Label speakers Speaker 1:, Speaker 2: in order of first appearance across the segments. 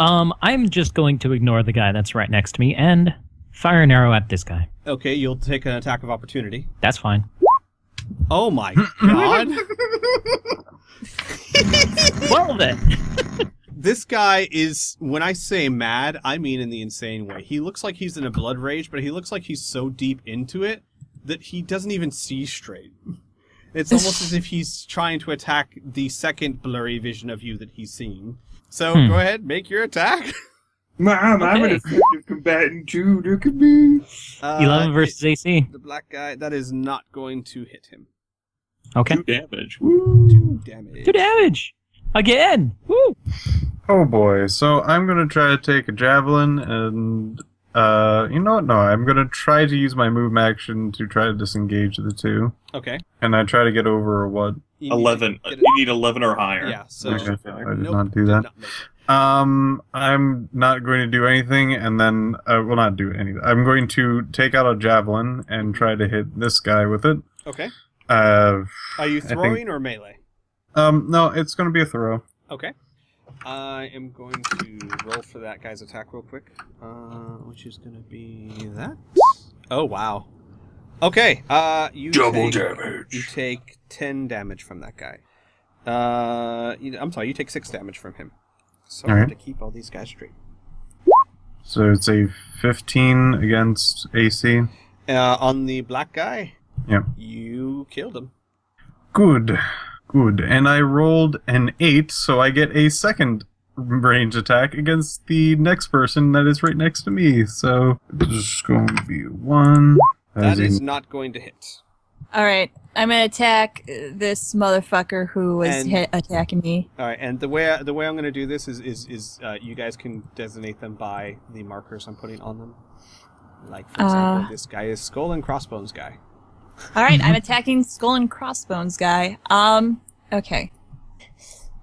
Speaker 1: I'm just going to ignore the guy that's right next to me and fire an arrow at this guguy.
Speaker 2: Okay, you'll take an attack of opportunity.
Speaker 1: That's fine.
Speaker 2: Oh my god.
Speaker 1: Well then.
Speaker 2: This guy is, when I say mad, I mean in the insane way. He looks like he's in a blood rage, but he looks like he's so deep into it that he doesn't even see straight. It's almost as if he's trying to attack the second blurry vision of you that he's seeing. So go ahead, make your attack.
Speaker 3: Mom, I'm an effective combatant too. Look at me.
Speaker 1: 11 versus AC.
Speaker 2: The black guy, that is not going to hit him.
Speaker 1: Okay.
Speaker 3: 2 damage.
Speaker 2: Woo. 2 damage.
Speaker 1: 2 damage! Again! Woo!
Speaker 4: Oh boy, so I'm gonna try to take a javelin and, you know what, no, I'm gonna try to use my move action to try to disengage the two.
Speaker 2: Okay.
Speaker 4: And I try to get over what?
Speaker 3: 11. You need 11 or higher.
Speaker 2: Yeah, so...
Speaker 4: Okay, I did not do that. I'm not going to do anything, and then, will not do anything. I'm going to take out a javelin and try to hit this guy with it.
Speaker 2: Okay.
Speaker 4: Are
Speaker 2: you throwing or melee?
Speaker 4: No, it's going to be a throw.
Speaker 2: Okay. I am going to roll for that guy's attack real quick, which is going to be that. Oh, wow. Okay, you
Speaker 3: Double damage.
Speaker 2: You take 10 damage from that guy. I'm sorry, you take 6 damage from him. So I have to keep all these guys straight.
Speaker 4: So it's a 15 against AC.
Speaker 2: On the black guy,
Speaker 4: Yep.
Speaker 2: you killed him.
Speaker 4: Good. Good. And I rolled an 8, so I get a second range attack against the next person that is right next to me. So this is going to be 1.
Speaker 2: That is not going to hit.
Speaker 5: Alright, I'm gonna attack this motherfucker who was attacking me.
Speaker 2: Alright, and the way I'm going to do this is you guys can designate them by the markers I'm putting on them. Like, for example, this guy is Skull and Crossbones guy.
Speaker 5: Alright, I'm attacking Skull and Crossbones guy. Okay.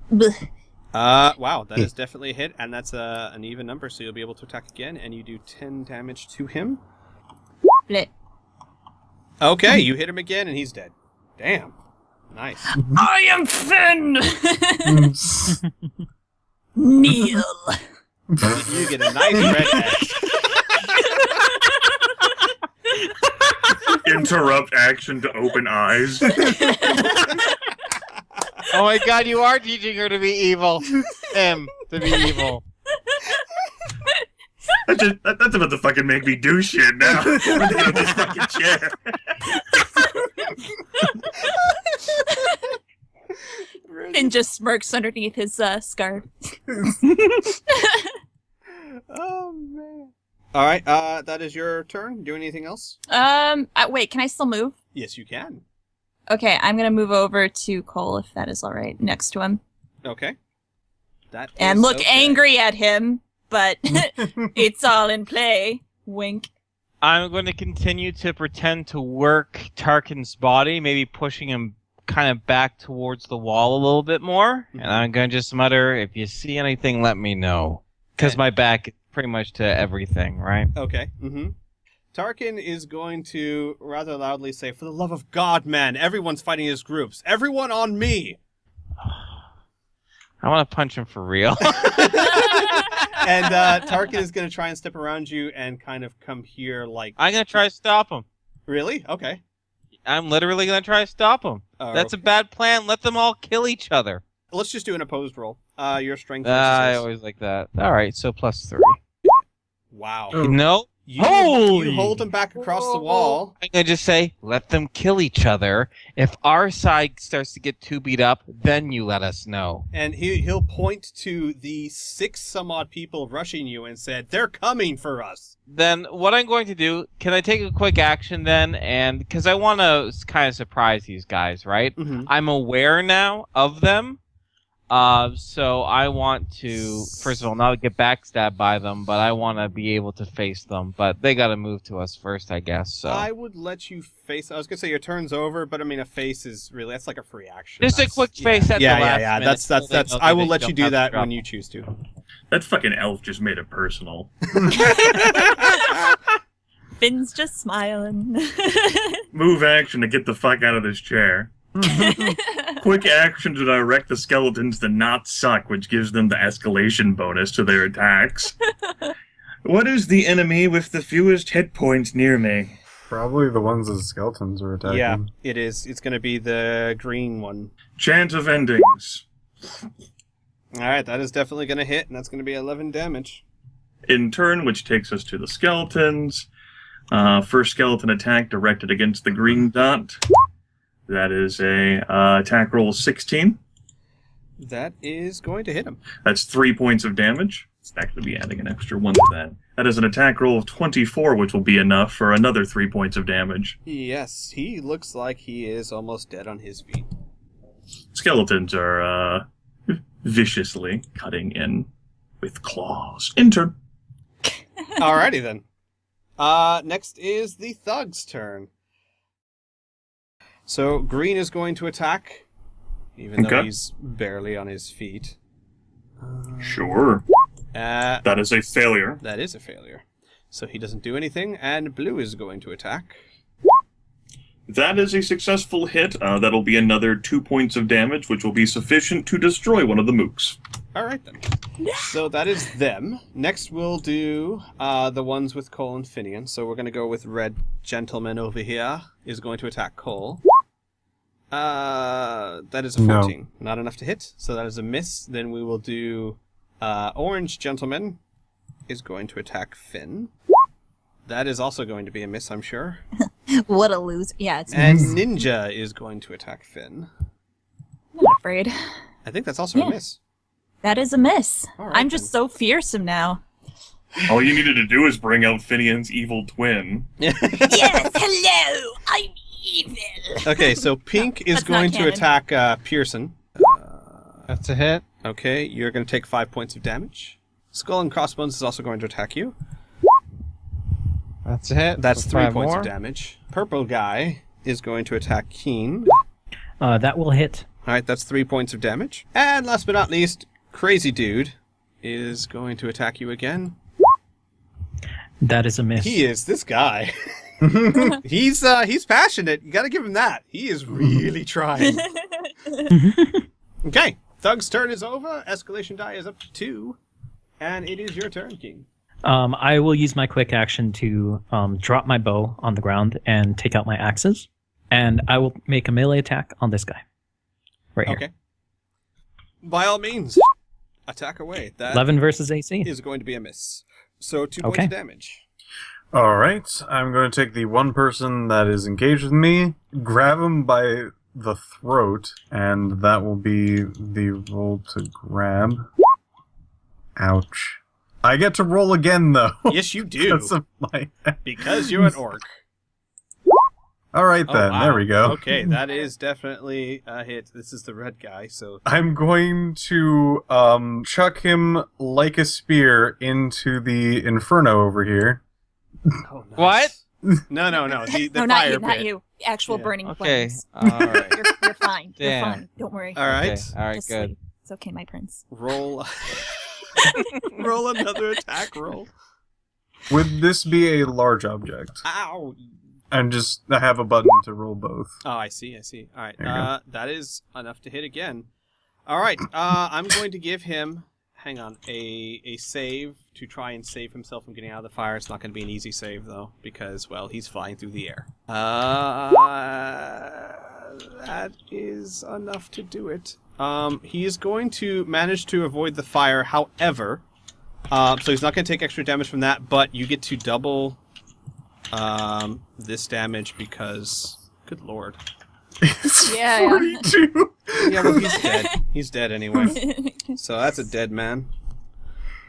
Speaker 5: Blech.
Speaker 2: Wow, that is definitely a hit, and that's an even number, so you'll be able to attack again, and you do 10 damage to him.
Speaker 5: Blech.
Speaker 2: Okay, you hit him again, and he's dead. Damn. Nice.
Speaker 5: I am Finn! Kneel.
Speaker 2: You get a nice red edge.
Speaker 3: Interrupt action to open eyes.
Speaker 6: Oh my god, you are teaching her to be evil. Him to be evil.
Speaker 3: That's about to fucking make me do shit now. I'm gonna get on this fucking chair.
Speaker 5: Finn just smirks underneath his scarf.
Speaker 2: Oh, man. Alright, that is your turn. Do anything else?
Speaker 5: Wait, can I still move?
Speaker 2: Yes, you can.
Speaker 5: Okay, I'm gonna move over to Cole, if that is alright, next to him.
Speaker 2: Okay. That
Speaker 5: and
Speaker 2: is
Speaker 5: look
Speaker 2: okay.
Speaker 5: angry at him, but it's all in play. Wink.
Speaker 6: I'm going to continue to pretend to work Tarkin's body, maybe pushing him kind of back towards the wall a little bit more. And I'm going to just mutter, if you see anything, let me know. Because my back is pretty much to everything, right?
Speaker 2: Okay. Mm-hmm. Tarkin is going to rather loudly say, for the love of God, man, everyone's fighting his groups. Everyone on me!
Speaker 6: I want to punch him for real.
Speaker 2: And Tarkin is going to try and step around you and kind of come here like...
Speaker 6: I'm going to try to stop him.
Speaker 2: Really? Okay.
Speaker 6: I'm literally going to try to stop him. That's a bad plan. Let them all kill each other.
Speaker 2: Let's just do an opposed roll. Your strength
Speaker 6: I
Speaker 2: versus...
Speaker 6: always like that. Alright, so +3.
Speaker 2: Wow.
Speaker 6: No.
Speaker 2: You hold him back across the wall.
Speaker 6: I'm going to just say, let them kill each other. If our side starts to get too beat up, then you let us know.
Speaker 2: And he'll point to the 6-some-odd people rushing you and said, they're coming for us.
Speaker 6: Then what I'm going to do, can I take a quick action then? And because I want to kind of surprise these guys, right?
Speaker 2: Mm-hmm.
Speaker 6: I'm aware now of them. So I want to, first of all, not get backstabbed by them, but I want to be able to face them. But they got to move to us first, I guess. So
Speaker 2: I would let you face. I was gonna say your turn's over, but I mean a face is really that's like a free action.
Speaker 6: Just a quick face at the last minute.
Speaker 2: That's. I will let you do that when you choose to.
Speaker 3: That fucking elf just made it personal.
Speaker 5: Finn's just smiling.
Speaker 3: Move action to get the fuck out of this chair. Quick action to direct the skeletons to not suck, which gives them the escalation bonus to their attacks. What is the enemy with the fewest hit points near me?
Speaker 4: Probably the ones the skeletons are attacking.
Speaker 2: Yeah, it is. It's going to be the green one.
Speaker 3: Chant of Endings.
Speaker 2: Alright, that is definitely going to hit, and that's going to be 11 damage.
Speaker 3: In turn, which takes us to the skeletons. First skeleton attack directed against the green dot. That is a attack roll of 16.
Speaker 2: That is going to hit him.
Speaker 3: That's 3 points of damage. It's actually be adding an extra 1 to that. That is an attack roll of 24, which will be enough for another 3 points of damage.
Speaker 2: Yes, he looks like he is almost dead on his feet.
Speaker 3: Skeletons are viciously cutting in with claws. Enter.
Speaker 2: Alrighty then. Next is the thug's turn. So green is going to attack, even though he's barely on his feet.
Speaker 3: Sure. That is a failure.
Speaker 2: That is a failure. So he doesn't do anything, and blue is going to attack.
Speaker 3: That is a successful hit. That'll be another 2 points of damage, which will be sufficient to destroy one of the mooks.
Speaker 2: Alright then. So that is them. Next we'll do the ones with Cole and Finian. So we're going to go with red gentleman over here is going to attack Cole. That is a 14. No. Not enough to hit, so that is a miss. Then we will do orange gentleman is going to attack Finn. That is also going to be a miss, I'm sure.
Speaker 5: What a loser. Yeah, it's
Speaker 2: And ninja is going to attack Finn.
Speaker 5: I'm not afraid.
Speaker 2: I think that's also a miss.
Speaker 5: That is a miss.
Speaker 2: All right,
Speaker 5: I'm just so fearsome now.
Speaker 3: All you needed to do is bring out Finian's evil twin.
Speaker 5: Yes, hello, I'm evil.
Speaker 2: Okay, so pink is going to attack Pearson.
Speaker 6: That's a hit.
Speaker 2: Okay, you're going to take 5 points of damage. Skull and Crossbones is also going to attack you.
Speaker 6: That's a hit.
Speaker 2: That's
Speaker 6: So
Speaker 2: 3
Speaker 6: 5
Speaker 2: points
Speaker 6: more.
Speaker 2: of damage. Purple guy is going to attack Keen.
Speaker 1: That will hit.
Speaker 2: Alright, that's 3 points of damage. And last but not least, Crazy Dude is going to attack you again.
Speaker 1: That is a miss.
Speaker 2: He is this guy. He's passionate. You gotta give him that. He is really trying. Okay, Thug's turn is over. Escalation die is up to 2. And it is your turn, King.
Speaker 1: I will use my quick action to drop my bow on the ground and take out my axes. And I will make a melee attack on this guy. Right here.
Speaker 2: Okay. By all means, attack away. That
Speaker 1: 11 versus AC.
Speaker 2: is going to be a miss. So 2 points of damage.
Speaker 4: Alright, I'm going to take the one person that is engaged with me, grab him by the throat, and that will be the roll to grab. Ouch. I get to roll again, though.
Speaker 2: Yes, you do.
Speaker 4: Because of my...
Speaker 2: Because you're an orc.
Speaker 4: Alright then,
Speaker 2: wow.
Speaker 4: there we go.
Speaker 2: Okay, that is definitely a hit. This is the red guy, so...
Speaker 4: I'm going to chuck him like a spear into the inferno over here.
Speaker 2: Oh, nice.
Speaker 6: What?
Speaker 2: No. The
Speaker 5: No,
Speaker 2: fire pit.
Speaker 5: not you. Actual
Speaker 2: Yeah.
Speaker 5: burning
Speaker 6: Okay.
Speaker 5: flames.
Speaker 6: Alright.
Speaker 5: You're fine. You're
Speaker 6: Damn.
Speaker 5: fine. Don't worry.
Speaker 2: All right.
Speaker 6: Okay. Alright,
Speaker 5: Just
Speaker 6: good.
Speaker 5: sleep. It's okay, my prince.
Speaker 2: Roll... roll another attack roll.
Speaker 4: Would this be a large object?
Speaker 2: Ow!
Speaker 4: I have a button to roll both.
Speaker 2: Oh, I see. All right,
Speaker 4: There you go.
Speaker 2: that is enough to hit again. All right, I'm going to give him, hang on, a save to try and save himself from getting out of the fire. It's not going to be an easy save, though, because, well, he's flying through the air. That is enough to do it. He is going to manage to avoid the fire, however, so he's not going to take extra damage from that, but you get to double... this damage because, good lord.
Speaker 5: Yeah.
Speaker 4: 42!
Speaker 2: Yeah, well, he's dead. He's dead anyway. So that's a dead man.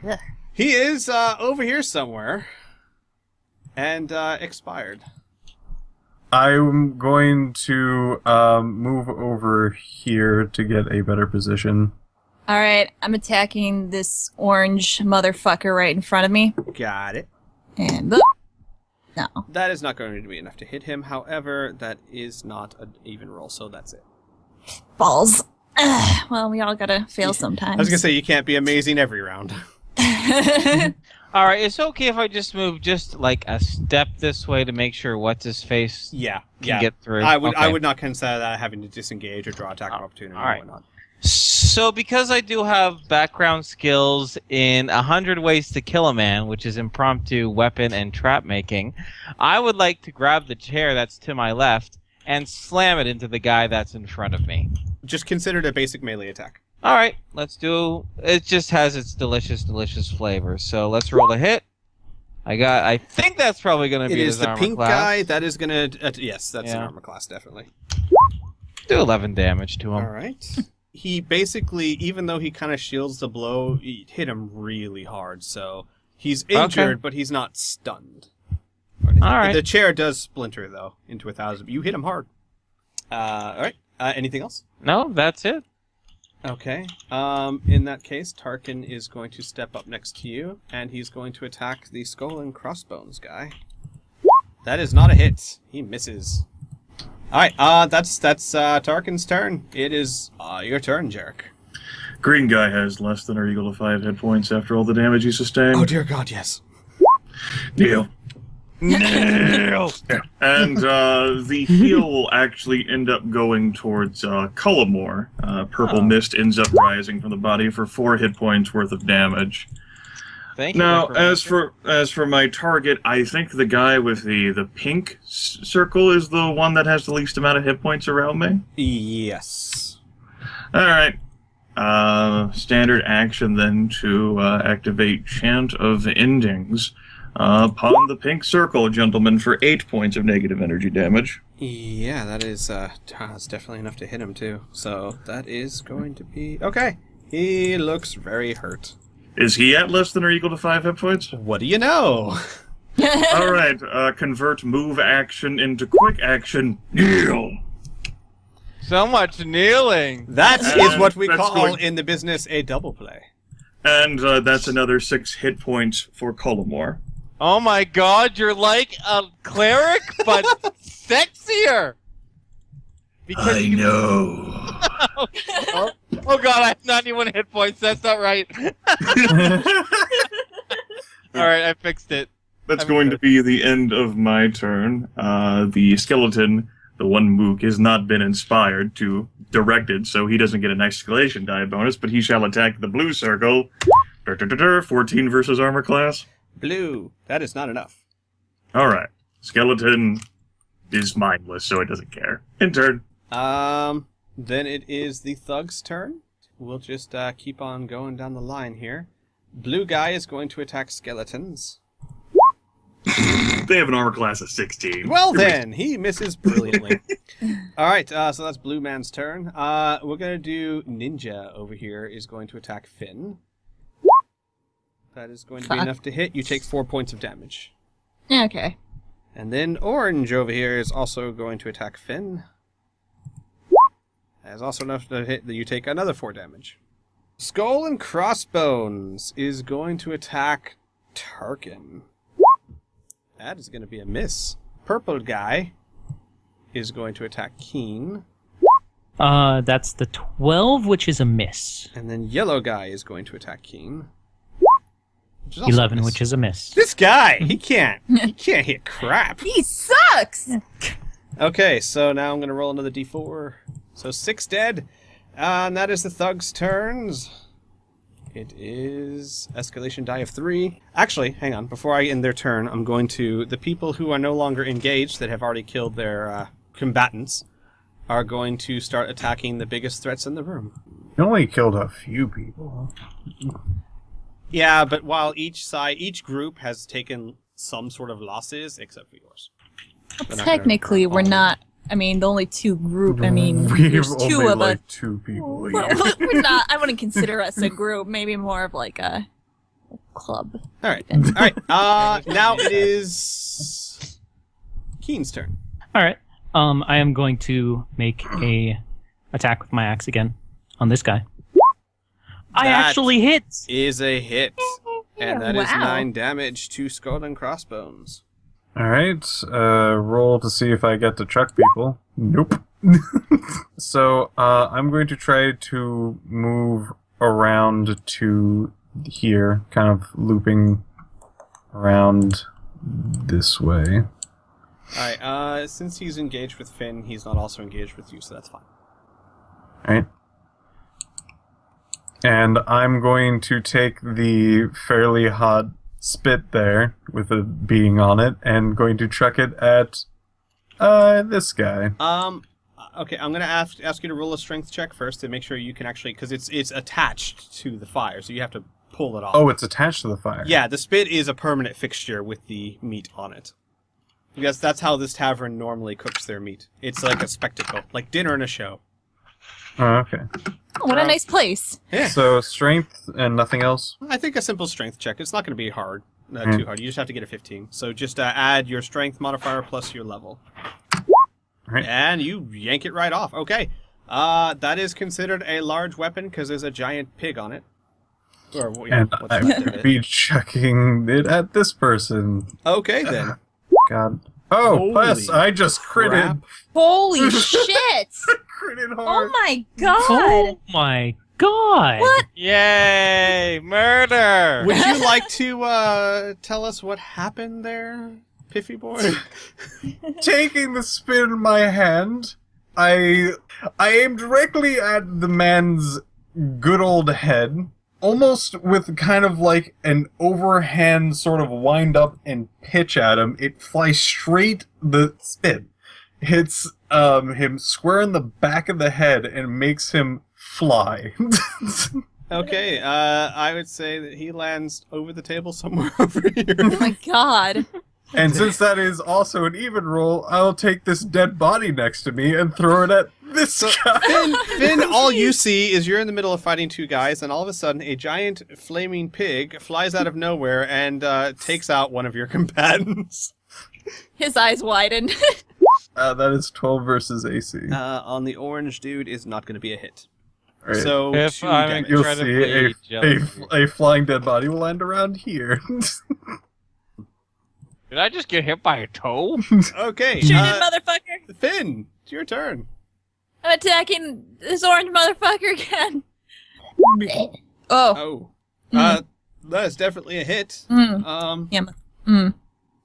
Speaker 5: Ugh.
Speaker 2: He is over here somewhere. And expired.
Speaker 4: I'm going to move over here to get a better position.
Speaker 5: Alright, I'm attacking this orange motherfucker right in front of me.
Speaker 2: Got it.
Speaker 5: And no.
Speaker 2: That is not going to be enough to hit him. However, that is not an even roll, so that's it.
Speaker 5: Balls. Ugh, well, we all gotta fail sometimes.
Speaker 2: I was going to say, you can't be amazing every round.
Speaker 6: All right, it's okay if I just move just like a step this way to make sure what's his face
Speaker 2: Yeah,
Speaker 6: can get through.
Speaker 2: I
Speaker 6: Okay.
Speaker 2: would not consider that having to disengage or draw attack of opportunity
Speaker 6: all right.
Speaker 2: or whatnot.
Speaker 6: So, because I do have background skills in 100 Ways to Kill a Man, which is impromptu weapon and trap making, I would like to grab the chair that's to my left and slam it into the guy that's in front of me.
Speaker 2: Just consider it a basic melee attack.
Speaker 6: All right, let's do. It just has its delicious, delicious flavor. So let's roll a hit. I think that's probably going to
Speaker 2: It
Speaker 6: be
Speaker 2: is
Speaker 6: his
Speaker 2: the
Speaker 6: armor
Speaker 2: pink
Speaker 6: class.
Speaker 2: guy. That is going to... yes, that's an
Speaker 6: Yeah.
Speaker 2: armor class, definitely.
Speaker 6: Do 11 damage to him.
Speaker 2: All right. He basically, even though he kind of shields the blow, he hit him really hard. So he's injured, but he's not stunned.
Speaker 6: All right.
Speaker 2: The chair does splinter, though, into 1,000. You hit him hard. All right. Anything else?
Speaker 6: No, that's it.
Speaker 2: Okay. In that case, Tarkin is going to step up next to you, and he's going to attack the skull and crossbones guy. That is not a hit. He misses. All right. That's Tarkin's turn. It is your turn, Jarek.
Speaker 3: Green guy has less than or equal to 5 hit points after all the damage he sustained.
Speaker 2: Oh dear God, yes.
Speaker 3: Deal.
Speaker 6: No.
Speaker 3: And the heal will actually end up going towards Cullimore. Purple mist ends up rising from the body for 4 hit points worth of damage.
Speaker 6: Thank you.
Speaker 3: Now,
Speaker 6: Necromancer.
Speaker 3: as for my target, I think the guy with the pink circle is the one that has the least amount of hit points around me.
Speaker 2: Yes.
Speaker 3: All right. Standard action then to activate Chant of Endings upon the pink circle, gentlemen, for 8 points of negative energy damage.
Speaker 2: Yeah, that is that's definitely enough to hit him too. So that is going to be okay. He looks very hurt.
Speaker 3: Is he at less than or equal to 5 hit points?
Speaker 2: What do you know?
Speaker 3: All right. Convert move action into quick action. Kneel.
Speaker 6: So much kneeling.
Speaker 2: That is what we
Speaker 3: That's
Speaker 2: call
Speaker 3: going-
Speaker 2: in the business a double play.
Speaker 3: And that's another 6 hit points for Cullimore.
Speaker 6: Oh my God, you're like a cleric, but sexier. Because you
Speaker 3: know.
Speaker 6: Oh God, I have 91 hit points. That's not right. All right, I fixed it.
Speaker 3: That's
Speaker 6: I'm
Speaker 3: going
Speaker 6: good.
Speaker 3: to be the end of my turn. The skeleton, the one mook, has not been inspired to directed, so he doesn't get an escalation die bonus, but he shall attack the blue circle. 14 versus armor class.
Speaker 2: Blue. That is not enough.
Speaker 3: Alright. Skeleton is mindless, so it doesn't care. In turn.
Speaker 2: Then it is the thug's turn. We'll just keep on going down the line here. Blue guy is going to attack skeletons.
Speaker 3: They have an armor class of 16.
Speaker 2: Well then, he misses brilliantly. Alright, so that's Blue Man's turn. We're gonna do Ninja over here is going to attack Finn. That is going to be
Speaker 5: Fuck.
Speaker 2: enough to hit. You take 4 points of damage.
Speaker 5: Yeah, okay.
Speaker 2: And then Orange over here is also going to attack Finn. That is also enough to hit that you take another 4 damage. Skull and Crossbones is going to attack Tarkin. That is going to be a miss. Purple guy is going to attack Keen.
Speaker 1: That's the 12, which is a miss.
Speaker 2: And then yellow guy is going to attack Keen. Which is also a
Speaker 1: 11,
Speaker 2: miss.
Speaker 1: which is a miss.
Speaker 2: This guy! He can't hit crap.
Speaker 5: He sucks!
Speaker 2: Okay, so now I'm going to roll another d4. So 6 dead. And that is the thug's turns. It is escalation die of 3. Actually, hang on. Before I end their turn, I'm going to... The people who are no longer engaged, that have already killed their combatants, are going to start attacking the biggest threats in the room.
Speaker 4: You only killed a few people.
Speaker 2: Yeah, but while each group has taken some sort of losses, except for yours. We're not gonna
Speaker 5: Technically, we're
Speaker 2: call
Speaker 5: not. I mean, the only two group. I mean,
Speaker 4: We've
Speaker 5: there's
Speaker 4: only
Speaker 5: two of
Speaker 4: like
Speaker 5: us.
Speaker 4: 2 people.
Speaker 5: We're not. I wouldn't consider us a group. Maybe more of like a club.
Speaker 2: All right. Now it is Keen's turn.
Speaker 1: All right. I am going to make a attack with my axe again on this guy. I
Speaker 2: That
Speaker 1: actually hit.
Speaker 2: Is a hit, and that is
Speaker 5: Wow.
Speaker 2: 9 damage to skull and crossbones.
Speaker 4: Alright, roll to see if I get to chuck people. Nope. So, I'm going to try to move around to here, kind of looping around this way.
Speaker 2: Alright, since he's engaged with Finn, he's not also engaged with you, so that's fine.
Speaker 4: Alright. And I'm going to take the fairly hot spit there, with a being on it, and going to chuck it at this guy.
Speaker 2: Okay, I'm gonna ask you to roll a strength check first to make sure you can actually, because it's attached to the fire, so you have to pull it off.
Speaker 4: Oh, it's attached to the fire.
Speaker 2: Yeah, the spit is a permanent fixture with the meat on it. Because that's how this tavern normally cooks their meat. It's like a spectacle, like dinner and a show.
Speaker 4: Oh, okay.
Speaker 5: Oh, what a nice place.
Speaker 2: Yeah.
Speaker 4: So strength and nothing else?
Speaker 2: I think a simple strength check. It's not going to be hard, too hard. You just have to get a 15. So just add your strength modifier plus your level.
Speaker 4: Right.
Speaker 2: And you yank it right off. Okay. That is considered a large weapon because there's a giant pig on it. Or,
Speaker 4: And
Speaker 2: what's
Speaker 4: I
Speaker 2: left of
Speaker 4: will
Speaker 2: it.
Speaker 4: be chucking it at this person.
Speaker 2: Okay, then.
Speaker 4: God. Oh,
Speaker 2: Holy
Speaker 4: plus I just critted.
Speaker 2: crap.
Speaker 5: Holy shit!
Speaker 4: Critted
Speaker 5: Oh
Speaker 4: hard.
Speaker 5: my god!
Speaker 1: Oh my god!
Speaker 5: What?
Speaker 6: Yay! Murder!
Speaker 2: Would you like to tell us what happened there, Piffy Boy?
Speaker 4: Taking the spin in my hand, I aim directly at the man's good old head, almost with kind of like an overhand sort of wind up and pitch at him. It flies straight, the spit hits him square in the back of the head and makes him fly.
Speaker 2: Okay, I would say that he lands over the table somewhere over here.
Speaker 5: Oh my god.
Speaker 4: And since that is also an even roll, I'll take this dead body next to me and throw it at this guy.
Speaker 2: Finn, all you see is you're in the middle of fighting two guys, and all of a sudden a giant flaming pig flies out of nowhere and takes out one of your combatants.
Speaker 5: His eyes widen.
Speaker 4: That is 12 versus AC.
Speaker 2: On the orange dude is not going to be a hit.
Speaker 4: Right.
Speaker 2: So
Speaker 6: If
Speaker 2: 2
Speaker 6: I'm
Speaker 2: damage.
Speaker 4: You'll
Speaker 6: incredibly
Speaker 4: see
Speaker 6: jealous.
Speaker 4: a flying dead body will land around here.
Speaker 6: Did I just get hit by a toe?
Speaker 2: Okay,
Speaker 5: Shoot it, motherfucker!
Speaker 2: Finn, it's your turn.
Speaker 5: I'm attacking this orange motherfucker again. Oh.
Speaker 2: Oh, that is definitely a hit.
Speaker 5: Mm. Yeah.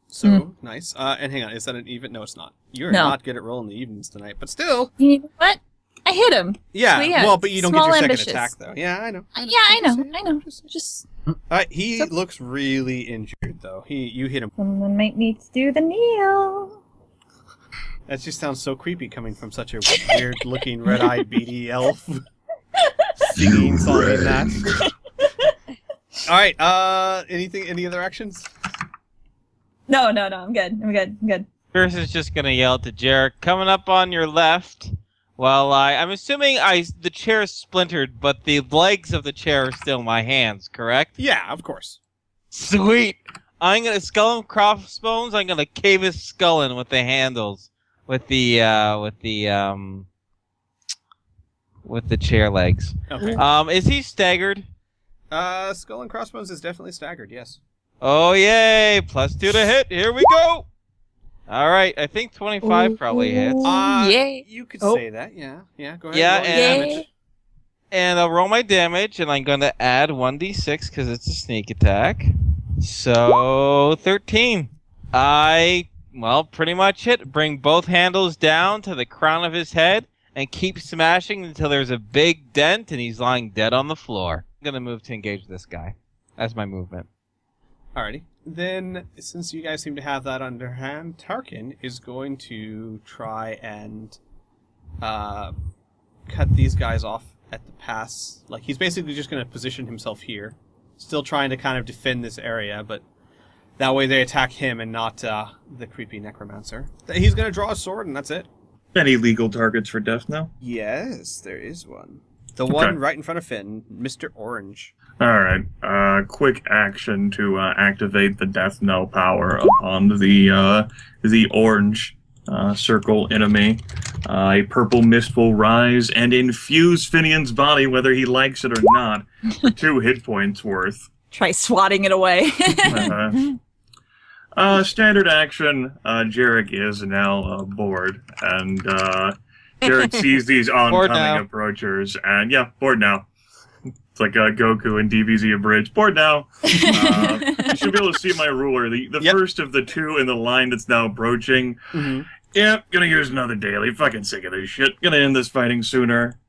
Speaker 2: So nice. And hang on, is that an even? No, it's not. You're
Speaker 5: No.
Speaker 2: not good at rolling the evens tonight, but still.
Speaker 5: You know what? I hit him.
Speaker 2: Yeah.
Speaker 5: So, yeah,
Speaker 2: well, but you don't get
Speaker 5: small
Speaker 2: your second
Speaker 5: ambitious.
Speaker 2: attack though. Yeah, I know.
Speaker 5: Yeah, I know. Just
Speaker 2: He
Speaker 5: So-
Speaker 2: looks really injured though. You hit him.
Speaker 5: someone might need to do the kneel.
Speaker 2: That just sounds so creepy coming from such a weird-looking, red-eyed, beady elf. Singing, songing that. All right. Any other actions?
Speaker 5: No. I'm good.
Speaker 6: Pierce is just gonna yell to Jarek, coming up on your left. Well, I'm assuming the chair is splintered, but the legs of the chair are still in my hands, correct?
Speaker 2: Yeah, of course.
Speaker 6: Sweet. I'm gonna skull and crossbones. I'm gonna cave his skull in with the handles, with the chair legs.
Speaker 2: Okay.
Speaker 6: Is he staggered?
Speaker 2: Skull and Crossbones is definitely staggered. Yes.
Speaker 6: Oh yay! +2 to hit. Here we go. All right, I think 25 probably hits.
Speaker 5: Yay.
Speaker 2: You could
Speaker 5: Oh.
Speaker 2: say that. Yeah. Yeah. Go ahead.
Speaker 6: Yeah,
Speaker 2: roll your
Speaker 6: and-
Speaker 2: damage.
Speaker 6: And I'll roll my damage, and I'm gonna add 1d6 because it's a sneak attack. So 13. Pretty much hit. Bring both handles down to the crown of his head and keep smashing until there's a big dent and he's lying dead on the floor. I'm gonna move to engage this guy. That's my movement.
Speaker 2: Alrighty. Then, since you guys seem to have that underhand, Tarkin is going to try and cut these guys off at the pass. Like, he's basically just going to position himself here. Still trying to kind of defend this area, but that way they attack him and not the creepy necromancer. He's going to draw a sword, and that's it.
Speaker 3: Any legal targets for death now?
Speaker 2: Yes, there is one. The one right in front of Finn, Mr. Orange.
Speaker 3: Alright, quick action to activate the death knell power upon the orange circle enemy. A purple mist will rise and infuse Finian's body, whether he likes it or not, for 2 hit points worth.
Speaker 5: Try swatting it away.
Speaker 3: Standard action, Jarek is now bored, and Jarek sees these
Speaker 6: Bored
Speaker 3: oncoming
Speaker 6: now.
Speaker 3: approachers, and bored now. It's like Goku and DBZ Abridged. Bored now. You should be able to see my ruler. The first of the two in the line that's now approaching.
Speaker 2: Mm-hmm.
Speaker 3: Yep, gonna use another daily. Fucking sick of this shit. Gonna end this fighting sooner.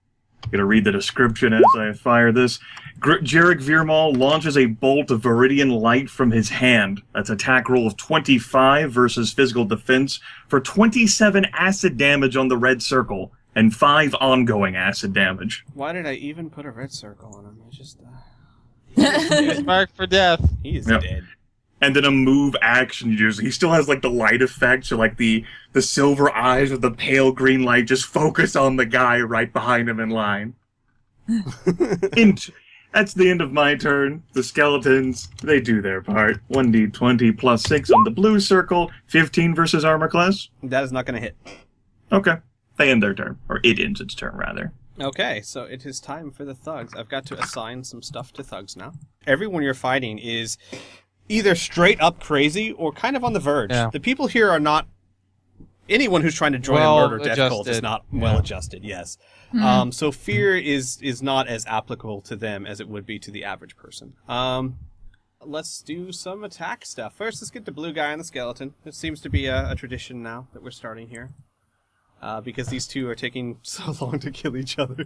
Speaker 3: Gonna read the description as I fire this. Jarek Veermal launches a bolt of Viridian light from his hand. That's attack roll of 25 versus physical defense for 27 acid damage on the red circle and 5 ongoing acid damage.
Speaker 2: Why did I even put a red circle on him? I just...
Speaker 6: He's marked for death.
Speaker 2: He is
Speaker 3: Yep.
Speaker 2: dead.
Speaker 3: And then a move action user. He still has like the light effect, so like the silver eyes with the pale green light just focus on the guy right behind him in line. That's the end of my turn. The skeletons, they do their part. 1d20 plus 6 on the blue circle. 15 versus armor class.
Speaker 2: That is not going to hit.
Speaker 3: Okay. They end their turn. Or it ends its turn, rather.
Speaker 2: Okay, so it is time for the thugs. I've got to assign some stuff to thugs now. Everyone you're fighting is either straight up crazy or kind of on the verge.
Speaker 6: Yeah.
Speaker 2: The people here are not... Anyone who's trying to join a murder death cult is not well adjusted, yes. So fear is not as applicable to them as it would be to the average person. Let's do some attack stuff. First, let's get the blue guy on the skeleton. It seems to be a tradition now that we're starting here. Because these two are taking so long to kill each other.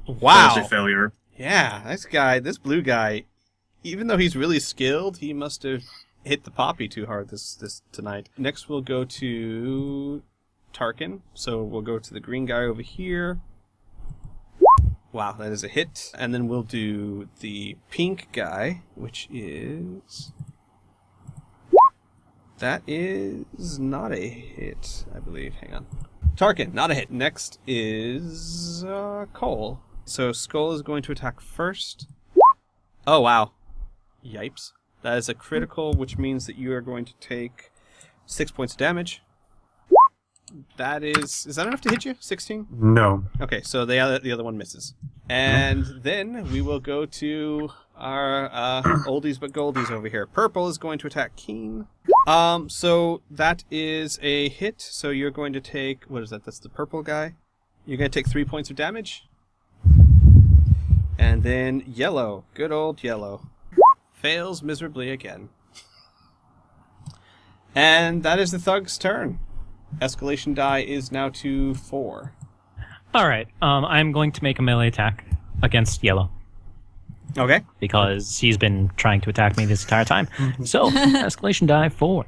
Speaker 2: Wow.
Speaker 3: That's a failure.
Speaker 2: Yeah, this blue guy, even though he's really skilled, he must have hit the poppy too hard this tonight. Next we'll go to Tarkin. So we'll go to the green guy over here. Wow, that is a hit. And then we'll do the pink guy, which is... That is not a hit, I believe. Hang on. Tarkin, not a hit. Next is Cole. So Skull is going to attack first. Oh, wow. Yipes. That is a critical, which means that you are going to take 6 points of damage. That is that enough to hit you? 16?
Speaker 4: No.
Speaker 2: Okay, so the other one misses. And then we will go to our oldies but goldies over here. Purple is going to attack Keen. So that is a hit. So you're going to take, what is that? That's the purple guy. You're going to take 3 points of damage. And then yellow, good old yellow, fails miserably again. And that is the thug's turn. Escalation die is now to 4.
Speaker 1: All right. I'm going to make a melee attack against yellow
Speaker 2: Okay.
Speaker 1: because he's been trying to attack me this entire time. So escalation die 4.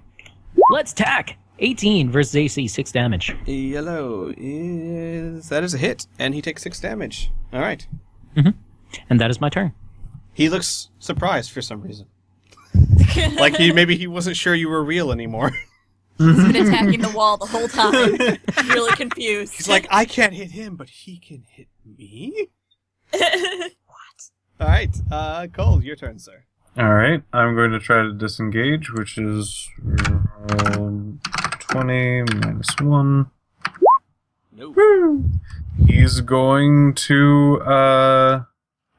Speaker 1: Let's attack. 18 versus AC, 6 damage.
Speaker 2: Yellow that is a hit, and he takes 6 damage. All right.
Speaker 1: And that is my turn.
Speaker 2: He looks surprised for some reason. Like maybe he wasn't sure you were real anymore.
Speaker 5: He's been attacking the wall the whole time. Really confused.
Speaker 2: He's like, I can't hit him, but he can hit me?
Speaker 5: What?
Speaker 2: All right, Cole, your turn, sir.
Speaker 4: Alright, I'm going to try to disengage, which is 20 minus 1.
Speaker 2: No.
Speaker 4: He's going to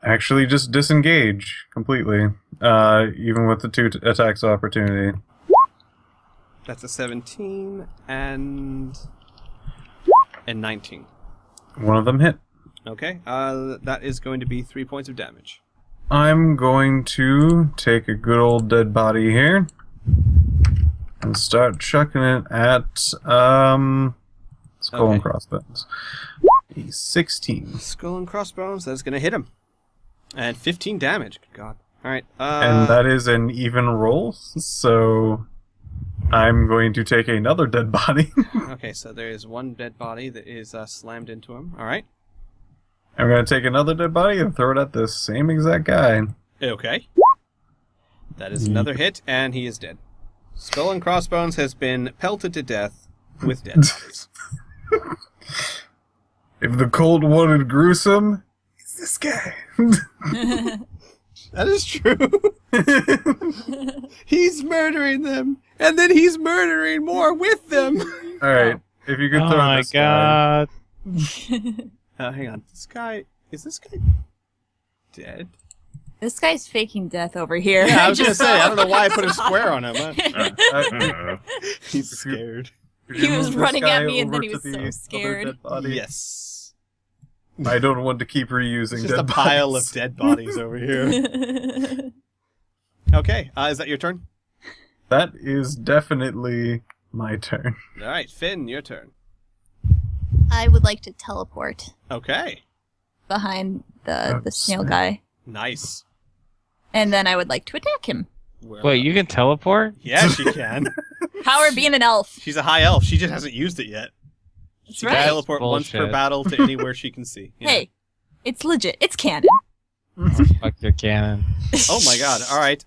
Speaker 4: actually just disengage completely, even with the 2 attacks of opportunity.
Speaker 2: That's a 17 and 19.
Speaker 4: One of them hit.
Speaker 2: Okay, that is going to be 3 points of damage.
Speaker 4: I'm going to take a good old dead body here and start chucking it at skull
Speaker 2: Okay.
Speaker 4: and crossbones. A 16.
Speaker 2: Skull and crossbones, that's going to hit him. And 15 damage, good god. Alright,
Speaker 4: And that is an even roll, so I'm going to take another dead body.
Speaker 2: Okay, so there is one dead body that is slammed into him. Alright.
Speaker 4: I'm going to take another dead body and throw it at the same exact guy.
Speaker 2: Okay. That is another hit, and he is dead. Skull and crossbones has been pelted to death with dead bodies.
Speaker 4: If the cold wanted gruesome, it's this guy.
Speaker 2: That is true. He's murdering them, and then he's murdering more with them.
Speaker 4: Alright, if you could
Speaker 6: Oh
Speaker 4: throw
Speaker 6: my
Speaker 4: this guy.
Speaker 6: god.
Speaker 2: Hang on. Is this guy dead?
Speaker 5: This guy's faking death over here.
Speaker 2: Yeah, I was gonna say, I don't know why I put a square on him.
Speaker 3: Uh,
Speaker 2: He's scared.
Speaker 4: Could you
Speaker 5: He was
Speaker 4: move this
Speaker 5: running
Speaker 4: guy
Speaker 5: at me and then
Speaker 4: over
Speaker 5: he
Speaker 4: to
Speaker 5: was
Speaker 4: the
Speaker 5: so
Speaker 4: other
Speaker 5: scared.
Speaker 4: dead body?
Speaker 2: Yes.
Speaker 4: I don't want to keep reusing
Speaker 2: It's just
Speaker 4: dead
Speaker 2: a pile
Speaker 4: bodies.
Speaker 2: of dead bodies over here. Okay, is that your turn?
Speaker 4: That is definitely my turn.
Speaker 2: All right, Finn, your turn.
Speaker 5: I would like to teleport
Speaker 2: Okay,
Speaker 5: behind the
Speaker 4: Oh,
Speaker 5: snail
Speaker 4: snap.
Speaker 5: guy.
Speaker 2: nice.
Speaker 5: And then I would like to attack him.
Speaker 6: Wait, you can teleport?
Speaker 2: Yeah, she can.
Speaker 5: Power being an elf.
Speaker 2: She's a high elf. She just hasn't used it yet.
Speaker 5: That's
Speaker 2: She can
Speaker 5: right.
Speaker 2: teleport once per
Speaker 6: bullshit.
Speaker 2: battle to anywhere she can see. Yeah.
Speaker 5: Hey, it's legit. It's canon.
Speaker 6: Fuck your cannon.
Speaker 2: Oh my god. All right.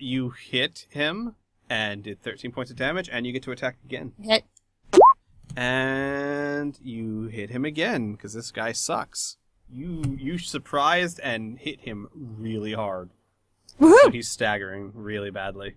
Speaker 2: You hit him and did 13 points of damage, and you get to attack again.
Speaker 5: Hit.
Speaker 2: And you hit him again because this guy sucks. You surprised and hit him really hard. So
Speaker 5: Woohoo!
Speaker 2: he's staggering really badly.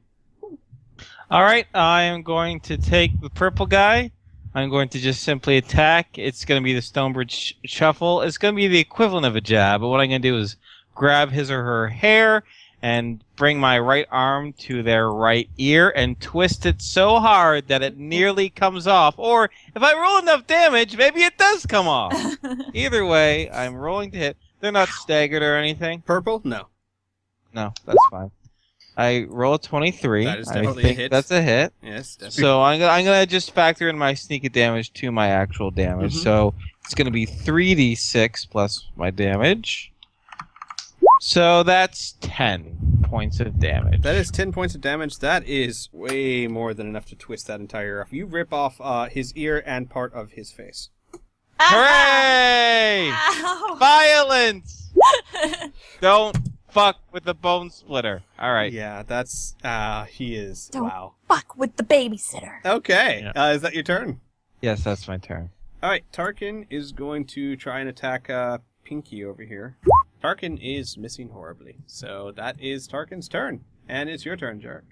Speaker 6: All right, I am going to take the purple guy. I'm going to just simply attack. It's going to be the Stonebridge Shuffle. It's going to be the equivalent of a jab, but what I'm going to do is grab his or her hair and bring my right arm to their right ear and twist it so hard that it nearly comes off. Or if I roll enough damage, maybe it does come off. Either way, I'm rolling to hit. They're not staggered or anything.
Speaker 2: Purple? No.
Speaker 6: No, that's fine. I roll a 23.
Speaker 2: That is
Speaker 6: I
Speaker 2: definitely a
Speaker 6: think
Speaker 2: hit.
Speaker 6: that's a hit.
Speaker 2: Yes, definitely.
Speaker 6: So I'm gonna just factor in my sneak damage to my actual damage.
Speaker 2: Mhm.
Speaker 6: So it's gonna be 3d6 plus my damage. So that's 10 points of damage.
Speaker 2: That is 10 points of damage. That is way more than enough to twist that entire ear off. You rip off his ear and part of his face.
Speaker 6: Hooray!
Speaker 5: Ow.
Speaker 6: Violence! Don't fuck with the bone splitter. All right.
Speaker 2: Yeah, that's... he is...
Speaker 5: Don't-
Speaker 2: Wow.
Speaker 5: Fuck with the babysitter.
Speaker 2: Okay. Is that your turn?
Speaker 6: Yes, that's my turn.
Speaker 2: All right, Tarkin is going to try and attack Pinky over here. Tarkin is missing horribly, so that is Tarkin's turn. And it's your turn, Jarek.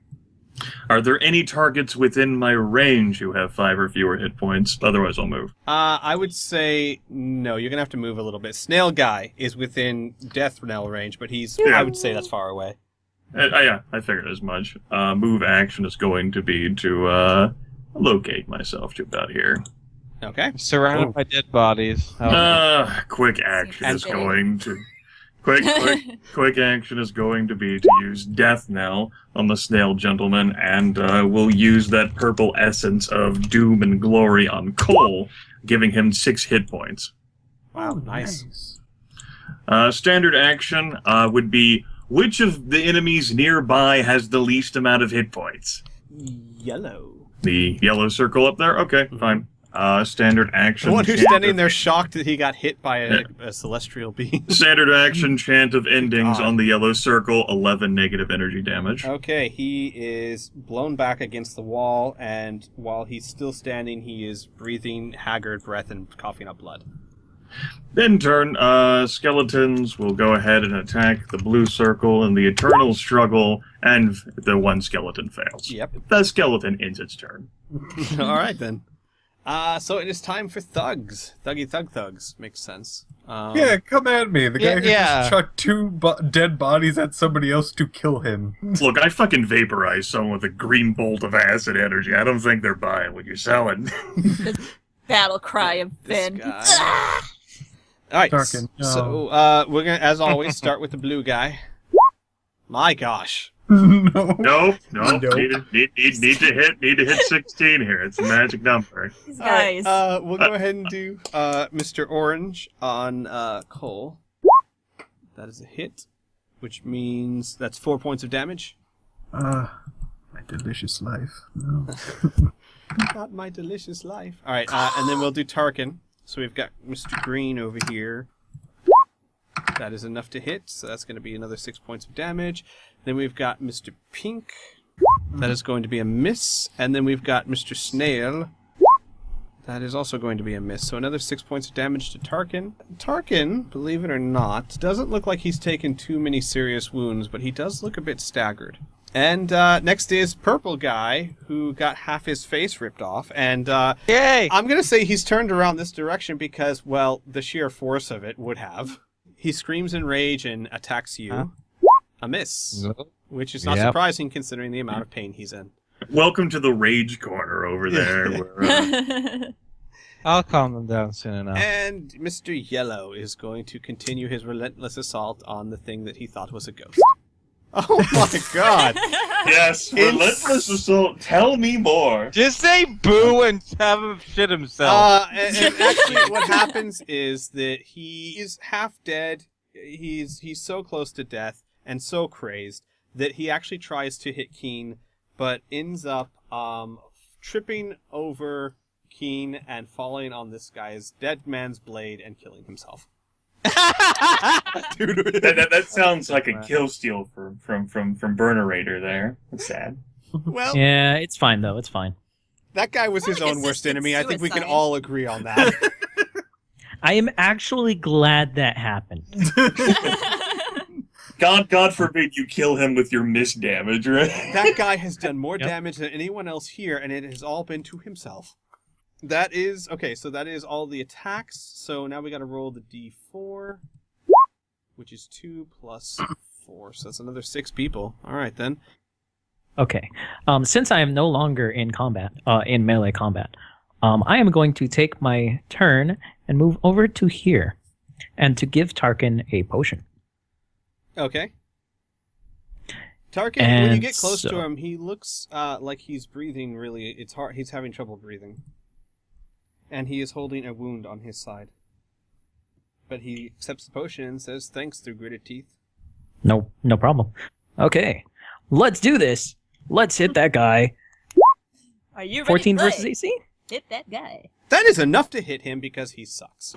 Speaker 3: Are there any targets within my range who have 5 or fewer hit points? Otherwise, I'll move.
Speaker 2: I would say no. You're gonna have to move a little bit. Snail guy is within death knell range, but he's.
Speaker 3: Yeah.
Speaker 2: I would say that's far away.
Speaker 3: Yeah, I figured as much. Move action is going to be to locate myself to about here.
Speaker 2: Okay.
Speaker 6: Surrounded
Speaker 4: Oh.
Speaker 6: by dead bodies.
Speaker 3: Quick action
Speaker 5: And
Speaker 3: is
Speaker 5: fitting.
Speaker 3: going to. Quick action is going to be to use Death Knell on the snail gentleman, and we'll use that purple essence of doom and glory on Cole, giving him 6 hit points.
Speaker 2: Wow. Nice.
Speaker 3: Standard action would be, which of the enemies nearby has the least amount of hit points?
Speaker 2: Yellow.
Speaker 3: The yellow circle up there? Okay, fine. Standard action.
Speaker 2: The one who's
Speaker 3: chant
Speaker 2: standing
Speaker 3: of-
Speaker 2: there shocked that he got hit by a celestial being.
Speaker 3: Standard action, chant of endings
Speaker 2: God.
Speaker 3: on the yellow circle, 11 negative energy damage.
Speaker 2: Okay, he is blown back against the wall, and while he's still standing, he is breathing haggard breath and coughing up blood.
Speaker 3: In turn, skeletons will go ahead and attack the blue circle in the eternal struggle, and the one skeleton fails.
Speaker 2: Yep.
Speaker 3: The skeleton ends its turn.
Speaker 2: All right, then. So it is time for thugs. Thuggy thug thugs. Makes sense.
Speaker 4: Yeah, come at me. The guy who
Speaker 6: yeah.
Speaker 4: just chucked 2 dead bodies at somebody else to kill him.
Speaker 3: Look, I fucking vaporized someone with a green bolt of acid energy. I don't think they're buying what you're selling.
Speaker 5: Battle cry of
Speaker 2: This
Speaker 5: Finn.
Speaker 2: guy.
Speaker 5: Ah!
Speaker 2: All right.
Speaker 4: Tarkin, no.
Speaker 2: So we're gonna, as always, start with the blue guy. My gosh.
Speaker 4: No.
Speaker 3: Nope.
Speaker 2: Nope.
Speaker 3: Need to hit 16 here. It's a magic number.
Speaker 5: These
Speaker 2: All right,
Speaker 5: guys.
Speaker 2: we'll go ahead and do Mr. Orange on Cole. That is a hit, which means that's 4 points of damage.
Speaker 4: My delicious life. No.
Speaker 2: Not my delicious life. All right, and then we'll do Tarkin. So we've got Mr. Green over here. That is enough to hit, so that's going to be another 6 points of damage. Then we've got Mr. Pink. That is going to be a miss. And then we've got Mr. Snail. That is also going to be a miss. So another 6 points of damage to Tarkin. Tarkin, believe it or not, doesn't look like he's taken too many serious wounds, but he does look a bit staggered. And next is Purple Guy, who got half his face ripped off. And
Speaker 6: Yay!
Speaker 2: I'm going to say he's turned around this direction because, well, the sheer force of it would have. He screams in rage and attacks you.
Speaker 6: Huh?
Speaker 2: A miss. Which is not
Speaker 6: Yep.
Speaker 2: surprising considering the amount of pain he's in.
Speaker 3: Welcome to the rage corner over there. Where,
Speaker 6: I'll calm them down soon enough.
Speaker 2: And Mr. Yellow is going to continue his relentless assault on the thing that he thought was a ghost. Oh my god!
Speaker 3: Yes, relentless assault. Tell me more.
Speaker 6: Just say boo and have him shit himself.
Speaker 2: And actually, what happens is that he is half dead. He's so close to death and so crazed that he actually tries to hit Keen, but ends up tripping over Keen and falling on this guy's dead man's blade and killing himself. Dude,
Speaker 3: That sounds like a kill steal from Burnerator there. That's sad.
Speaker 2: well,
Speaker 1: Yeah, it's fine though. It's fine.
Speaker 2: that guy was his own worst enemy. I think we can all agree on that.
Speaker 1: I am actually glad that happened.
Speaker 3: God forbid you kill him with your miss damage, right?
Speaker 2: That guy has done more
Speaker 1: Yep.
Speaker 2: damage than anyone else here, and it has all been to himself. That is okay. So that is all the attacks. So now we got to roll the d4, which is 2 plus 4. So that's another 6 people. All right then.
Speaker 1: Okay. Since I am no longer in combat, in melee combat, I am going to take my turn and move over to here, and to give Tarkin a potion.
Speaker 2: Okay. Tarkin, when you
Speaker 1: And
Speaker 2: get close to
Speaker 1: so-
Speaker 2: him, he looks like he's breathing really. It's hard. He's having trouble breathing, and he is holding a wound on his side. But he accepts the potion and says thanks through gritted teeth.
Speaker 1: No problem. Okay, let's do this. Let's hit that guy.
Speaker 5: Are you ready
Speaker 1: 14
Speaker 5: to play?
Speaker 1: versus AC.
Speaker 5: Hit that guy.
Speaker 2: That is enough to hit him because he sucks.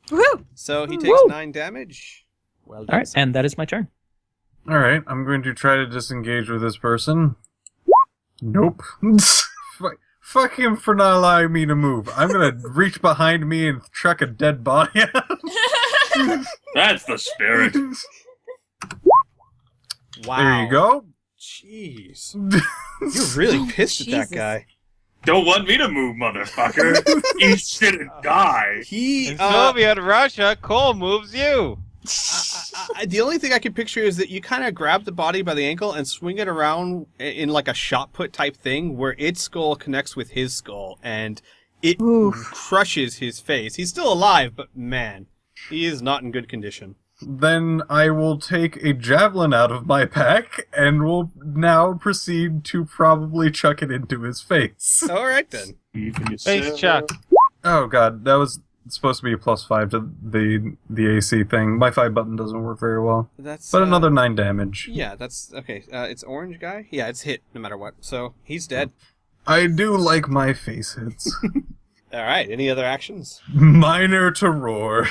Speaker 5: Woohoo!
Speaker 2: So he takes
Speaker 1: Woo!
Speaker 2: 9 damage. Well done.
Speaker 1: All right,
Speaker 2: son.
Speaker 1: and that is my turn.
Speaker 4: Alright, I'm going to try to disengage with this person. Nope. Fuck him for not allowing me to move. I'm gonna reach behind me and chuck a dead body at him.
Speaker 3: That's the spirit.
Speaker 2: Wow.
Speaker 4: There you go.
Speaker 2: Jeez. You're really pissed at that
Speaker 5: Jesus.
Speaker 2: guy.
Speaker 3: Don't want me to move, motherfucker. Eat shit and die.
Speaker 2: He.
Speaker 6: In Soviet Russia, Cole moves you.
Speaker 2: The only thing I can picture is that you kind of grab the body by the ankle and swing it around in like a shot put type thing where its skull connects with his skull and it
Speaker 5: Oof.
Speaker 2: crushes his face. He's still alive, but man, he is not in good condition.
Speaker 4: Then I will take a javelin out of my pack and will now proceed to probably chuck it into his face.
Speaker 2: All right then.
Speaker 6: Face chuck.
Speaker 4: Oh god, that was supposed to be a +5 to the AC thing. My 5 button doesn't work very well.
Speaker 2: That's
Speaker 4: But another 9 damage.
Speaker 2: Yeah, that's okay. It's orange guy. Yeah, it's hit no matter what. So he's dead.
Speaker 4: I do like my face hits.
Speaker 2: All right. Any other actions?
Speaker 4: Minor to roar.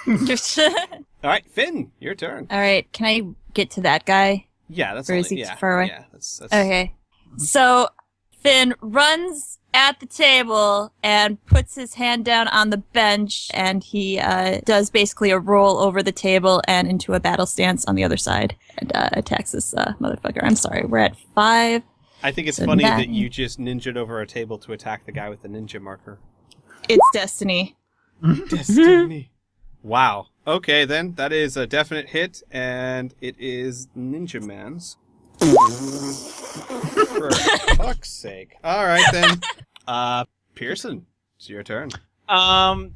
Speaker 2: All right, Finn, your turn.
Speaker 5: All right, can I get to that guy?
Speaker 2: Yeah, that's
Speaker 5: Or is
Speaker 2: only,
Speaker 5: he
Speaker 2: yeah,
Speaker 5: far away?
Speaker 2: Yeah, that's
Speaker 5: Okay. So Finn runs at the table and puts his hand down on the bench, and he does basically a roll over the table and into a battle stance on the other side and attacks this motherfucker. I'm sorry, we're at 5.
Speaker 2: I think it's
Speaker 5: So
Speaker 2: funny
Speaker 5: that-
Speaker 2: that you just ninja'd over a table to attack the guy with the ninja marker.
Speaker 5: It's destiny.
Speaker 2: Destiny. Wow. Okay, then. That is a definite hit, and it is Ninja Man's. For fuck's sake. Alright, then. Pearson, it's your turn.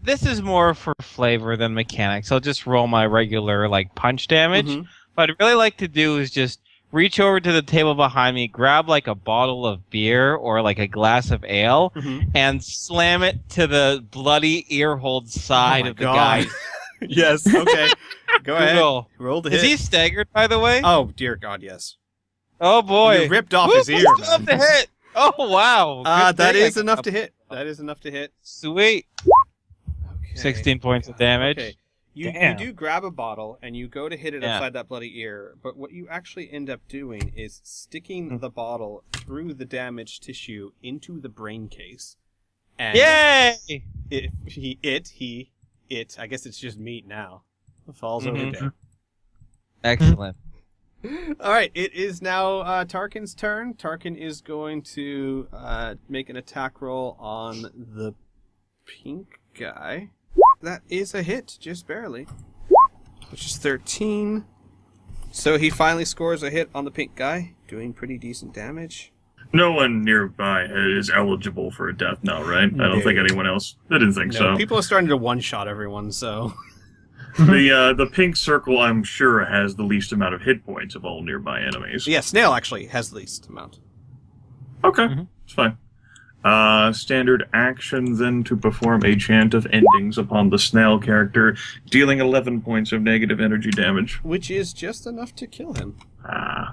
Speaker 6: This is more for flavor than mechanics. I'll just roll my regular like punch damage.
Speaker 2: Mhm.
Speaker 6: What I'd really like to do is just reach over to the table behind me, grab like a bottle of beer or like a glass of ale,
Speaker 2: Mhm.
Speaker 6: and slam it to the bloody earhold side
Speaker 2: my
Speaker 6: of the
Speaker 2: God.
Speaker 6: guy.
Speaker 2: Yes, okay. Go ahead.
Speaker 6: Google.
Speaker 2: Roll the
Speaker 6: Is
Speaker 2: hit.
Speaker 6: he staggered, by the way?
Speaker 2: Oh, dear God, yes.
Speaker 6: Oh boy!
Speaker 2: You ripped off
Speaker 6: Woo,
Speaker 2: his ear,
Speaker 6: that's enough
Speaker 2: man.
Speaker 6: to hit. Oh wow! Good
Speaker 2: That
Speaker 6: thing I
Speaker 2: is
Speaker 6: got
Speaker 2: enough
Speaker 6: a-
Speaker 2: to hit. That is enough to hit.
Speaker 6: Sweet.
Speaker 2: Okay.
Speaker 6: 16 points of damage.
Speaker 2: Okay. You
Speaker 1: Damn.
Speaker 2: do grab a bottle and you go to hit it
Speaker 6: Yeah.
Speaker 2: upside that bloody ear, but what you actually end up doing is sticking the bottle through the damaged tissue into the brain case. And
Speaker 6: Yay!
Speaker 2: it, I guess it's just meat now, falls over
Speaker 6: Mhm.
Speaker 2: dead.
Speaker 6: Excellent.
Speaker 2: All right, it is now Tarkin's turn. Tarkin is going to make an attack roll on the pink guy. That is a hit, just barely, which is 13. So he finally scores a hit on the pink guy, doing pretty decent damage.
Speaker 3: No one nearby is eligible for a death now, right? I don't think anyone else. I didn't think
Speaker 2: No,
Speaker 3: so.
Speaker 2: people are starting to one-shot everyone, so...
Speaker 3: The pink circle, I'm sure, has the least amount of hit points of all nearby enemies.
Speaker 2: Yeah, Snail actually has the least amount.
Speaker 3: Okay,
Speaker 1: Mhm.
Speaker 3: it's fine. Standard action then to perform a chant of endings upon the snail character, dealing 11 points of negative energy damage.
Speaker 2: Which is just enough to kill him.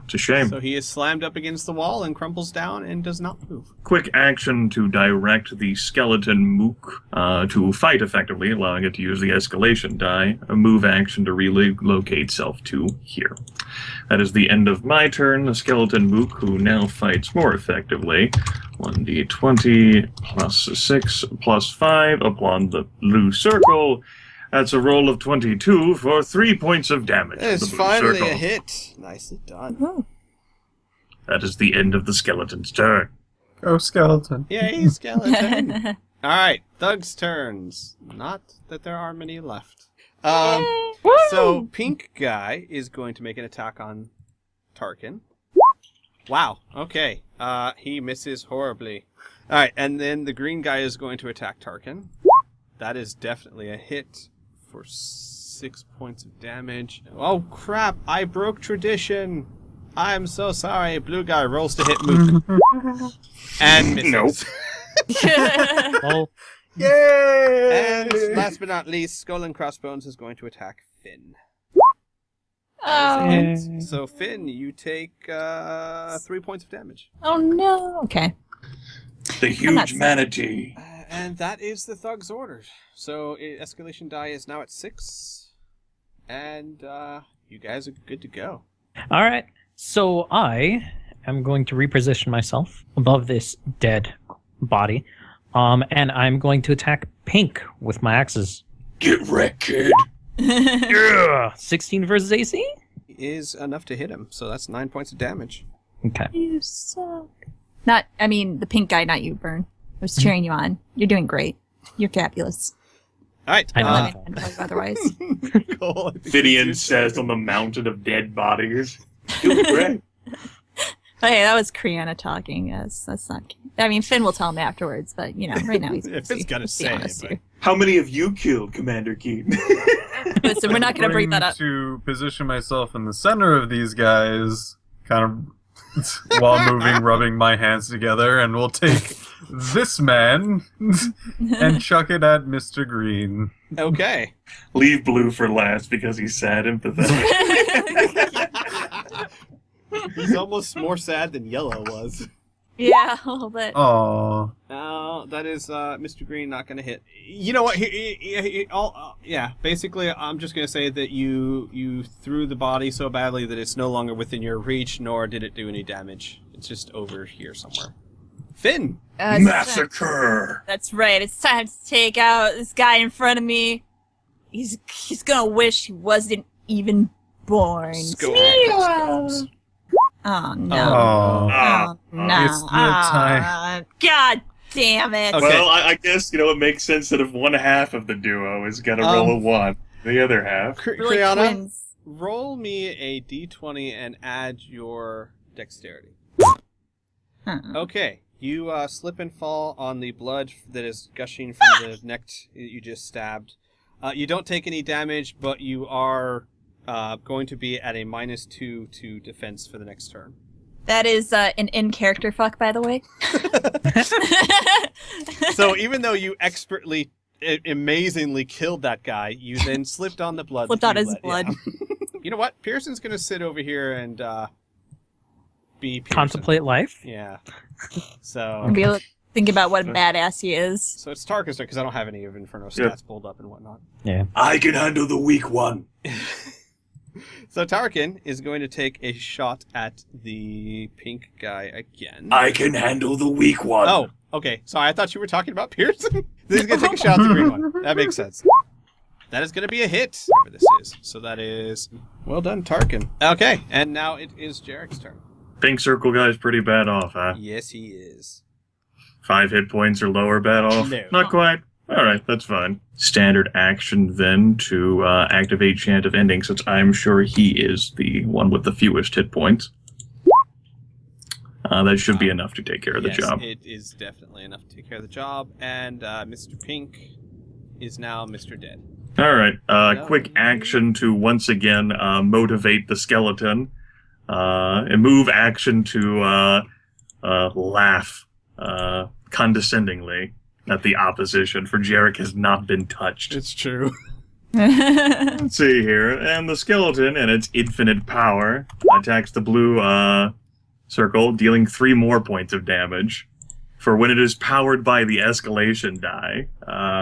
Speaker 3: It's a shame.
Speaker 2: So he is slammed up against the wall and crumples down and does not move.
Speaker 3: Quick action to direct the skeleton mook to fight effectively, allowing it to use the escalation die. A move action to relocate self to here. That is the end of my turn. The skeleton mook, who now fights more effectively. 1d20 plus 6 plus 5 upon the blue circle. That's a roll of 22 for 3 points of damage. to
Speaker 2: It's
Speaker 3: the blue
Speaker 2: finally
Speaker 3: circle.
Speaker 2: a hit. Nicely done.
Speaker 5: Ooh.
Speaker 3: That is the end of the skeleton's turn.
Speaker 4: Go skeleton.
Speaker 2: Yay, skeleton. Alright, Thug's turns. Not that there are many left. So, pink guy is going to make an attack on Tarkin. Wow, okay. He misses horribly. Alright, and then the green guy is going to attack Tarkin. That is definitely a hit for 6 points of damage. Oh crap, I broke tradition. I'm so sorry. Blue guy rolls to hit Mook. And misses.
Speaker 3: Nope.
Speaker 1: Well,
Speaker 4: Yay!
Speaker 2: And last but not least, Skull and Crossbones is going to attack Finn.
Speaker 5: Oh.
Speaker 2: Hit. So Finn, you take 3 points of damage.
Speaker 5: Oh no. Okay.
Speaker 3: The
Speaker 5: not
Speaker 3: huge
Speaker 5: sad.
Speaker 3: manatee.
Speaker 2: And that is the Thug's orders. So escalation die is now at 6. And you guys are good to go.
Speaker 1: all right. So I am going to reposition myself above this dead body, and I'm going to attack Pink with my axes.
Speaker 3: Get wrecked, kid.
Speaker 1: Yeah, 16 versus AC.
Speaker 2: Is enough to hit him. So that's 9 points of damage.
Speaker 1: Okay.
Speaker 5: You suck. Not. I mean, the pink guy, not you, Burn. I was cheering you on. You're doing great. You're fabulous.
Speaker 2: All right.
Speaker 1: I know.
Speaker 5: I don't know otherwise.
Speaker 2: Cole, I think
Speaker 3: Fidian
Speaker 2: it's
Speaker 3: says on the mountain of dead bodies. You'll be great.
Speaker 5: Okay, that was Criana talking. Yes, that's not. I mean, Finn will tell him afterwards, but you know, right now he's.
Speaker 2: Yeah,
Speaker 5: busy.
Speaker 2: Finn's gotta
Speaker 5: Let's be
Speaker 2: say it,
Speaker 5: honest
Speaker 2: but-
Speaker 5: here.
Speaker 3: How many have you killed, Commander Keaton?
Speaker 5: Listen, we're not going to bring that up.
Speaker 4: To position myself in the center of these guys, kind of while moving, rubbing my hands together, and we'll take this man and chuck it at Mr. Green.
Speaker 2: Okay.
Speaker 3: Leave blue for last because he's sad and pathetic.
Speaker 2: He's almost more sad than yellow was.
Speaker 5: Yeah, a little bit.
Speaker 4: Aww.
Speaker 2: No, that is Mr. Green not going to hit. You know what? Yeah, basically, I'm just going to say that you threw the body so badly that it's no longer within your reach, nor did it do any damage. It's just over here somewhere. Finn!
Speaker 3: Massacre!
Speaker 5: That's right. It's time to take out this guy in front of me. He's gonna wish he wasn't even born.
Speaker 2: Skull
Speaker 5: Smeagol! Oh no!
Speaker 4: Aww.
Speaker 5: Oh no!
Speaker 4: It's the time.
Speaker 5: God damn it!
Speaker 2: Okay.
Speaker 3: Well, I guess, it makes sense that if one half of the duo is going to roll a 1, the other half...
Speaker 5: Really
Speaker 2: Criana,
Speaker 5: twins.
Speaker 2: roll me a d20 and add your dexterity.
Speaker 5: Huh.
Speaker 2: Okay, you slip and fall on the blood that is gushing from the neck you just stabbed. You don't take any damage, but you are going to be at a -2 to defense for the next turn.
Speaker 5: That is an in-character fuck, by the way.
Speaker 2: So even though you expertly, amazingly killed that guy, you then slipped on the blood.
Speaker 5: Flipped
Speaker 2: that
Speaker 5: on
Speaker 2: you
Speaker 5: his blood.
Speaker 2: Yeah. You know what? Pearson's going to sit over here and be Pearson.
Speaker 1: Contemplate life.
Speaker 2: Yeah. So...
Speaker 5: Be able to think about what a badass he is.
Speaker 2: So it's Tarkus because I don't have any of Inferno stats
Speaker 3: Yeah.
Speaker 2: pulled up and whatnot.
Speaker 1: Yeah.
Speaker 3: I can handle the weak one.
Speaker 2: So Tarkin is going to take a shot at the pink guy again.
Speaker 3: I can handle the weak one.
Speaker 2: Oh, okay. Sorry, I thought you were talking about Pearson. Then he's going to take a shot at the green one. That makes sense. That is going to be a hit, whatever this is. So that is... Well done, Tarkin. Okay, and now it is Jarek's turn.
Speaker 3: Pink circle guy's pretty bad off, huh?
Speaker 2: Yes, he is.
Speaker 3: 5 hit points or lower bad off?
Speaker 2: No.
Speaker 3: Not quite. Alright, that's fine. Standard action then to activate Chant of Ending, since I'm sure he is the one with the fewest hit points. That should be enough to take care of the
Speaker 2: yes,
Speaker 3: job.
Speaker 2: It is definitely enough to take care of the job, and Mr. Pink is now Mr. Dead.
Speaker 3: All right. Quick action to once again motivate the skeleton. A move action to laugh condescendingly at the opposition, for Jarek has not been touched.
Speaker 2: It's true.
Speaker 3: Let's see here. And the skeleton, in its infinite power, attacks the blue circle, dealing 3 more points of damage. For when it is powered by the escalation die,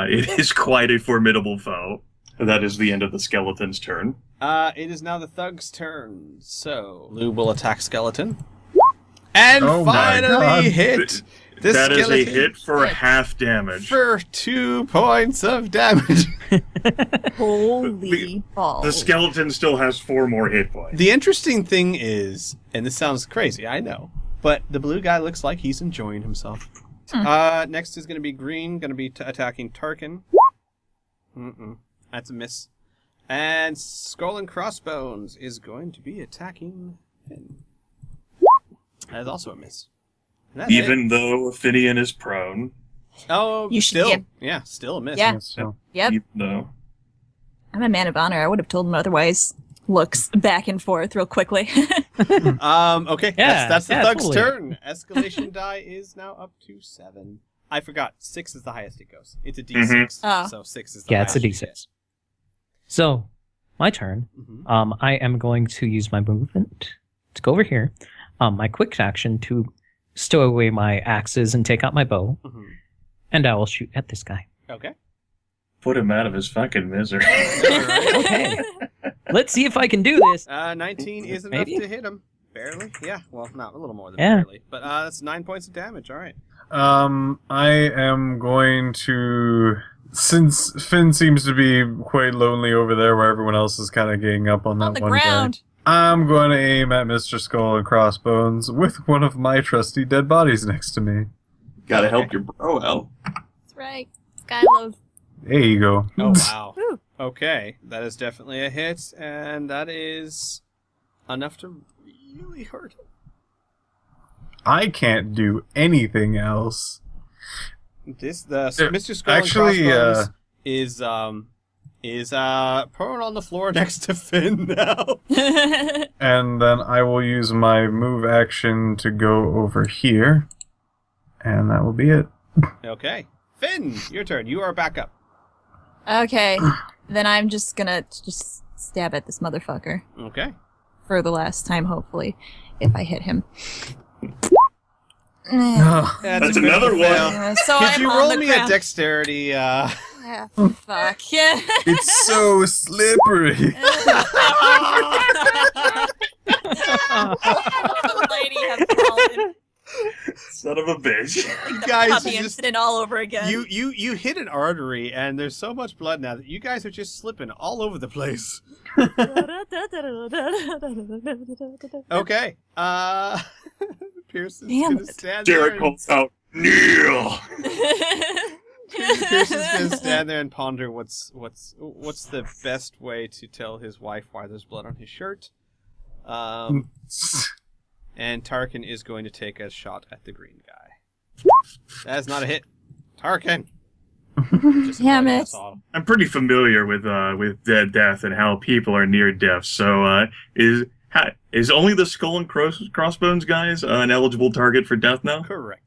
Speaker 3: it is quite a formidable foe. That is the end of the skeleton's turn.
Speaker 2: It is now the thug's turn. So, Lou will attack skeleton. And
Speaker 4: Oh my God.
Speaker 2: finally hit the
Speaker 3: That is
Speaker 2: skeleton
Speaker 3: a hit for half damage.
Speaker 2: for 2 points of damage.
Speaker 5: Holy balls.
Speaker 3: The skeleton still has 4 more hit points.
Speaker 2: The interesting thing is, and this sounds crazy, I know, but the blue guy looks like he's enjoying himself. Next is going to be green, going to be attacking Tarkin. That's a miss. And Skull and Crossbones is going to be attacking Finn. That is also a miss. And that's
Speaker 3: Even
Speaker 2: it.
Speaker 3: though Finian is prone.
Speaker 2: Oh,
Speaker 5: You should
Speaker 2: still,
Speaker 5: give-
Speaker 2: yeah, still a miss.
Speaker 5: Yeah.
Speaker 4: So,
Speaker 5: Yep.
Speaker 3: Even though.
Speaker 5: I'm a man of honor. I would have told him otherwise. Looks back and forth real quickly.
Speaker 2: Okay,
Speaker 1: Yeah,
Speaker 2: that's the
Speaker 1: yeah,
Speaker 2: thug's
Speaker 1: totally.
Speaker 2: turn. Escalation die is now up to 7. I forgot. 6 is the highest it goes. It's a D6,
Speaker 5: Oh.
Speaker 2: so 6 is the
Speaker 1: Yeah,
Speaker 2: highest.
Speaker 1: it's a
Speaker 2: you get.
Speaker 1: D6. So, my turn.
Speaker 2: Mhm.
Speaker 1: I am going to use my movement to go over here. My quick action to stow away my axes and take out my bow,
Speaker 2: Mhm.
Speaker 1: and I will shoot at this guy.
Speaker 2: Okay.
Speaker 3: Put him out of his fucking misery.
Speaker 1: Okay. Let's see if I can do this.
Speaker 2: 19 is enough
Speaker 1: Maybe?
Speaker 2: to hit him. Barely. Yeah. Well, not a little more than
Speaker 1: Yeah.
Speaker 2: barely. But that's 9 points of damage. All right.
Speaker 4: I am going to, since Finn seems to be quite lonely over there where everyone else is kind of getting up on that
Speaker 5: On the
Speaker 4: one
Speaker 5: ground.
Speaker 4: guy, I'm going to aim at Mr. Skull and Crossbones with one of my trusty dead bodies next to me.
Speaker 3: Gotta help your bro out.
Speaker 5: That's right. Skylove.
Speaker 4: There you go.
Speaker 2: Oh, wow.
Speaker 5: Woo.
Speaker 2: Okay. That is definitely a hit, and that is enough to really hurt him.
Speaker 4: I can't do anything else.
Speaker 2: Mr. Skull
Speaker 4: actually,
Speaker 2: and Crossbones is prone on the floor next to Finn now.
Speaker 4: And then I will use my move action to go over here. And that will be it.
Speaker 2: Okay. Finn, your turn. You are back up.
Speaker 5: Okay. Then I'm just gonna just stab at this motherfucker
Speaker 2: Okay.
Speaker 5: for the last time, hopefully, if I hit him.
Speaker 3: That's
Speaker 2: a
Speaker 3: another
Speaker 2: critical
Speaker 3: one.
Speaker 2: fail.
Speaker 5: So
Speaker 2: Could
Speaker 5: I'm
Speaker 2: you
Speaker 5: on
Speaker 2: roll
Speaker 5: the
Speaker 2: me
Speaker 5: ground.
Speaker 2: a dexterity?
Speaker 5: Yeah, fuck. Yeah.
Speaker 4: It's so slippery.
Speaker 5: The lady have fallen.
Speaker 3: Son of a bitch.
Speaker 2: Guys,
Speaker 5: Puppy
Speaker 2: you just
Speaker 5: incident all over again.
Speaker 2: you hit an artery, and there's so much blood now that you guys are just slipping all over the place. Okay. Pierce is
Speaker 5: Damn
Speaker 2: gonna
Speaker 5: it.
Speaker 2: stand there.
Speaker 3: Jared calls out, Neil!
Speaker 2: Pierce is gonna stand there and ponder what's the best way to tell his wife why there's blood on his shirt. And Tarkin is going to take a shot at the green guy. That is not a hit. Tarkin. Just a
Speaker 5: Damn
Speaker 2: bug,
Speaker 5: it.
Speaker 2: that's all.
Speaker 3: I'm pretty familiar with dead death and how people are near death. So is only the skull and crossbones guys an eligible target for death now?
Speaker 2: Correct.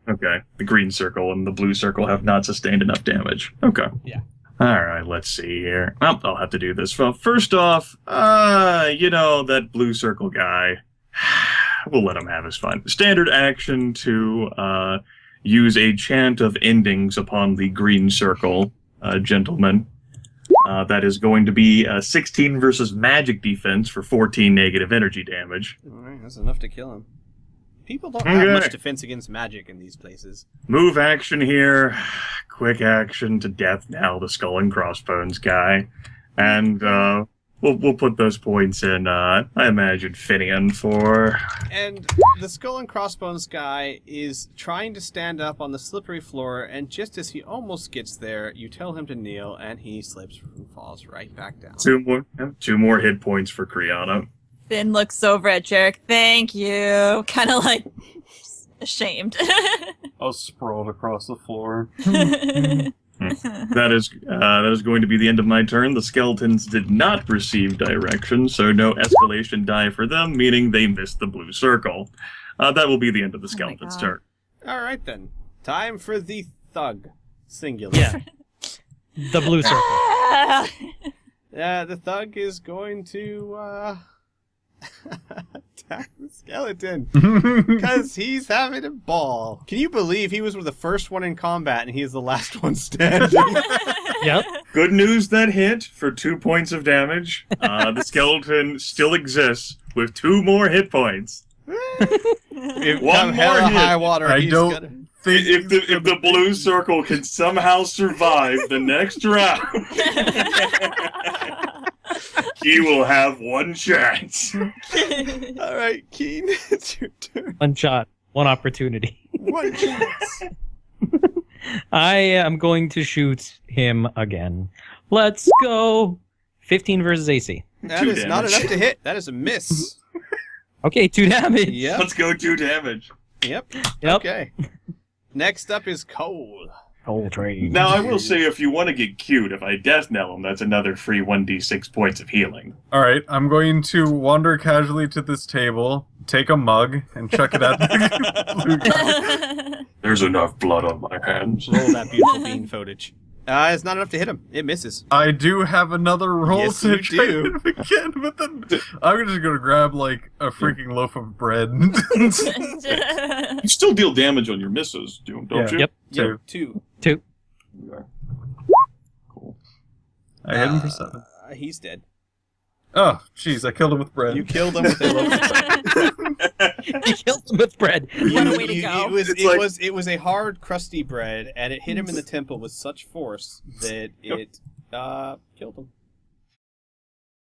Speaker 3: Okay. The green circle and the blue circle have not sustained enough damage. Okay.
Speaker 2: Yeah.
Speaker 3: All right. Let's see here. Well, I'll have to do this. Well, first off, that blue circle guy. We'll let him have his fun. Standard action to use a chant of endings upon the green circle gentleman. That is going to be 16 versus magic defense for 14 negative energy damage.
Speaker 2: Alright, that's enough to kill him. People don't
Speaker 3: Okay.
Speaker 2: have much defense against magic in these places.
Speaker 3: Move action here. Quick action to death now, the skull and crossbones guy. And we'll put those points in, I imagine, Finian for...
Speaker 2: And the skull and crossbones guy is trying to stand up on the slippery floor, and just as he almost gets there, you tell him to kneel, and he slips and falls right back down.
Speaker 3: Two more hit points for Criana.
Speaker 5: Finn looks over at Jarek. Thank you. Kind of like ashamed.
Speaker 4: I was sprawled across the floor.
Speaker 3: That is going to be the end of my turn. The skeletons did not receive direction, so no escalation die for them, meaning they missed the blue circle. That will be the end of the skeleton's turn.
Speaker 2: All right, then. Time for the thug. Singular.
Speaker 1: Yeah. The blue circle.
Speaker 2: The thug is going to attack the skeleton because he's having a ball. Can you believe he was the first one in combat and he is the last one standing?
Speaker 1: Yep.
Speaker 3: Good news, that hit for 2 points of damage. The skeleton still exists with 2 more hit points.
Speaker 2: If
Speaker 3: One
Speaker 2: come hell
Speaker 3: more
Speaker 2: or
Speaker 3: hit.
Speaker 2: high water,
Speaker 4: I
Speaker 2: he's
Speaker 4: don't
Speaker 2: gonna...
Speaker 4: think
Speaker 3: If the blue circle can somehow survive the next round, he will have one chance.
Speaker 2: All right, Keen, it's your turn.
Speaker 1: One shot, one opportunity.
Speaker 2: One chance.
Speaker 1: I am going to shoot him again. Let's go. 15 versus AC.
Speaker 2: That
Speaker 3: 2
Speaker 2: is not
Speaker 3: damage.
Speaker 2: enough to hit. That is a miss.
Speaker 1: Okay, 2 damage.
Speaker 2: Yep.
Speaker 3: Let's go 2 damage.
Speaker 2: Yep.
Speaker 1: Yep.
Speaker 2: Okay. Next up is Cole.
Speaker 1: Whole train.
Speaker 3: Now, I will say, if you want to get cute, if I death knell him, that's another free 1d6 points of healing.
Speaker 4: Alright, I'm going to wander casually to this table, take a mug, and chuck it at the blue guy.
Speaker 3: There's enough blood on my hands.
Speaker 2: Roll that beautiful bean footage. It's not enough to hit him. It misses.
Speaker 4: I do have another roll
Speaker 2: Yes,
Speaker 4: to
Speaker 2: you
Speaker 4: try
Speaker 2: do.
Speaker 4: to hit him again, but then I'm just going to grab, like, a freaking loaf of bread.
Speaker 3: You still deal damage on your misses, don't
Speaker 4: Yeah.
Speaker 3: you?
Speaker 1: Yep.
Speaker 2: Yep. 2.
Speaker 1: 2.
Speaker 3: Cool.
Speaker 4: I hit him for 7.
Speaker 2: He's dead.
Speaker 4: Oh, jeez, I killed him with bread.
Speaker 2: You killed him with a loaf of bread.
Speaker 1: He killed him with bread.
Speaker 5: What a way to go.
Speaker 2: It was a hard, crusty bread, and it hit him in the temple with such force that it killed him.